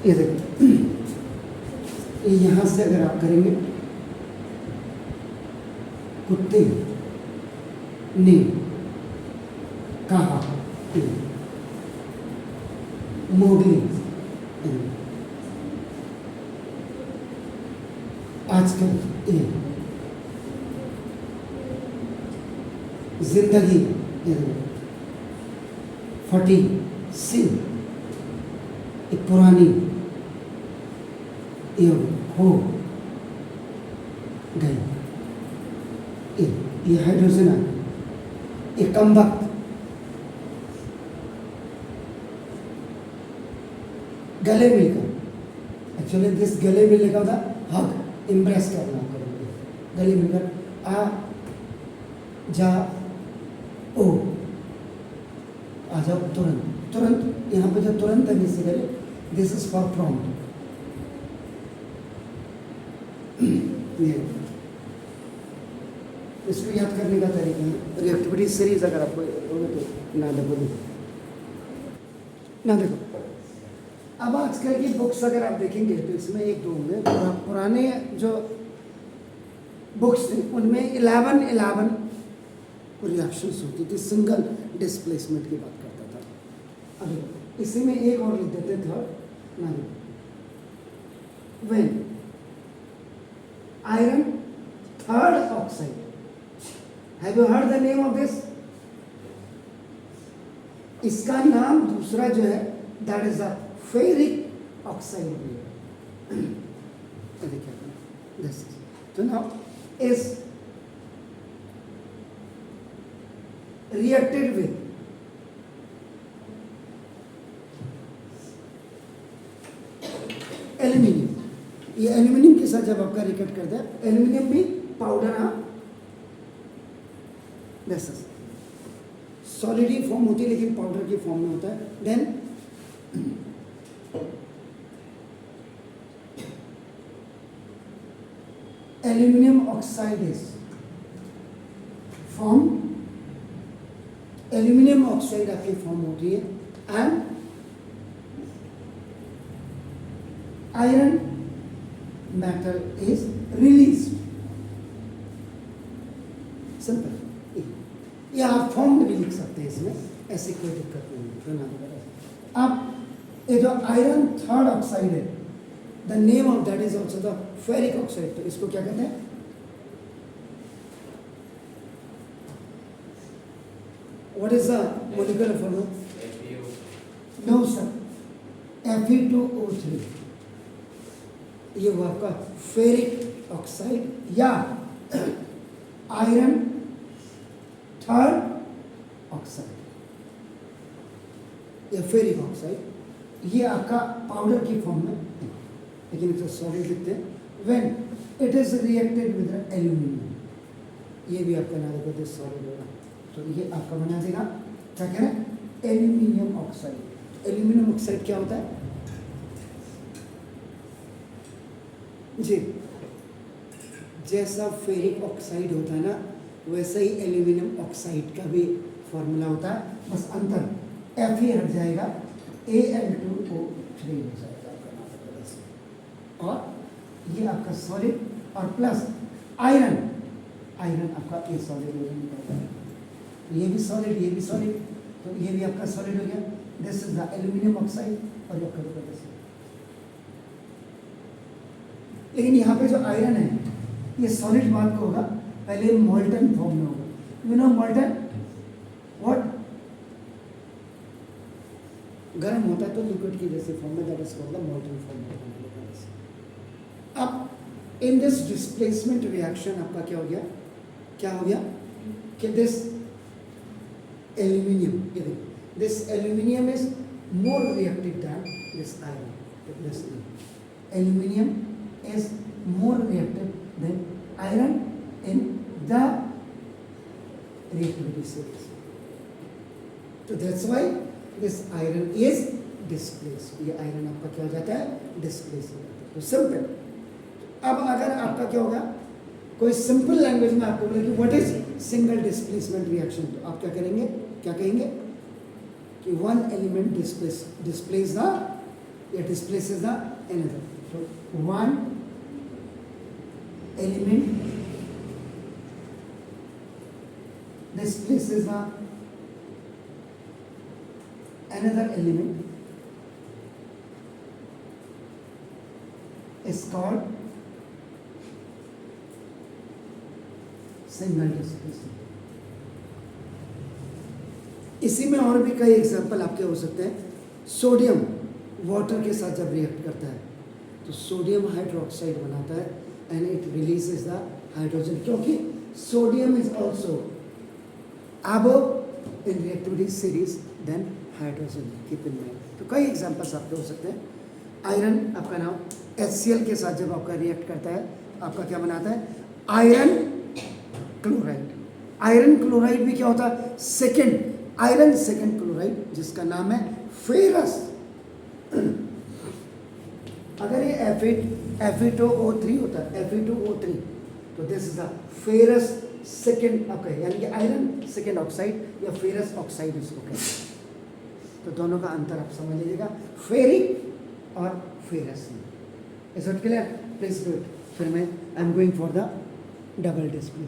ये देखो, यहाँ से अगर आप करेंगे कुत्ते ने कहा, मोगली आजकल ये जिंदगी फटी सी एक पुरानी ये हो गई, ये हाइड्रोजन आ ये कम वक्त गले मिलकर, एक्चुअली दिस गले मिलने का होता हक, इम्प्रेस करना करेंगे, गले मिलकर आ जा ओ, आ जाओ तुरंत, तुरंत यहाँ पे जो तुरंत है से करे, दिस इज फॉर प्रॉम्प्ट। इसको याद करने का तरीका है, रिएक्टिविटी सीरीज अगर आपको होगा तो ना देखो। अब आजकल की बुक्स अगर आप देखेंगे तो इसमें एक दो होंगे, पुराने जो बुक्स थे उनमें 11 रिएक्शंस होती थी, सिंगल डिस्प्लेसमेंट की बात करता था। अब इसी में एक और लिख देते थे, when iron third oxide, have you heard the name of this? इसका नाम दूसरा जो है that is the ferric oxide. तो now is reacted with aluminium. ये एल्यूमिनियम के साथ जब आपका रिएक्ट करता है, एल्यूमिनियम भी पाउडर सॉलिड ही फॉर्म होती है लेकिन पाउडर की फॉर्म में होता है। Then aluminium oxide is form, aluminium oxide आपकी फॉर्म होती है and iron metal is release. Simple, या आप फॉर्म में भी लिख सकते हैं, इसमें ऐसी कोई दिक्कत नहीं है। अब ये जो आयरन थर्ड ऑक्साइड है, the name of that is also the ferric oxide. तो इसको क्या कहते हैं? What is the molecular formula? No sir, Fe2O3। ये हुआ आपका फेरिक ऑक्साइड या आयरन थर्ड ऑक्साइड या फेरिक ऑक्साइड। ये आपका पाउडर की फॉर्म में, लेकिन इसे सॉलिड लिखते हैं। When it is reacted with aluminium, ये भी आपका नाम होगा सॉलिड होगा, तो ये आपका बना देगा क्या कह रहे हैं? Aluminium oxide. एल्यूमिनियम ऑक्साइड क्या होता है जी? जैसा फेरिक ऑक्साइड होता है ना, वैसा ही एल्यूमिनियम ऑक्साइड का भी फॉर्मूला होता है, बस अंतर Fe हट जाएगा, Al2O3 हो जाएगा आपका, और ये आपका सॉलिड और प्लस आयरन, आयरन आपका ए सॉलिड हो जाएगा, ये भी सॉलिड, ये भी सॉलिड, तो ये भी आपका सॉलिड हो गया। This is the aluminium oxide और ये आपका, लेकिन यहाँ पे जो आयरन है ये सॉलिड बात को होगा, पहले मोल्टन फॉर्म में होगा। You know molten what? गर्म होता है तो लिक्विड की जैसे फॉर्म में, that is called the molten form. अब इन दिस डिस्प्लेसमेंट रिएक्शन आपका क्या हो गया? क्या हो गया कि this aluminium, this aluminium is more reactive than this iron. This aluminium is more reactive than iron in the reactivity series. So that's why this iron is displaced. ये iron आपका क्या हो जाता है? Displaced हो जाता है। तो सिंपल। अब अगर आपका क्या होगा, कोई सिंपल लैंग्वेज में आपको बोले कि what is single displacement reaction, तो आप क्या करेंगे? क्या कहेंगे कि one element displace the it displaces the another. So one element displaces the another element is called single displacement. इसी में और भी कई एग्जांपल आपके हो सकते हैं. सोडियम वाटर के साथ जब रिएक्ट करता है तो सोडियम हाइड्रोक्साइड बनाता है and it releases the hydrogen, क्योंकि sodium is also above in reactivity series then hydrogen. Keep in mind. तो कई एग्जांपल्स आपके हो सकते हैं. आयरन आपका नाम HCl के साथ जब आपका रिएक्ट करता है आपका क्या बनाता है? Iron chloride. आयरन क्लोराइड भी क्या होता है? सेकेंड आयरन सेकेंड क्लोराइड, जिसका नाम है फेरस. अगर ये Fe2O3 होता है, Fe2O3, तो this is the ferrous second आपका, यानी कि आयरन सेकेंड ऑक्साइड या फेरस ऑक्साइड इसको कहते हैं. तो दोनों का अंतर आप समझ लीजिएगा, फेरिक और ferrous. Is it clear? Please do it. फिर मैं I am going for the double display.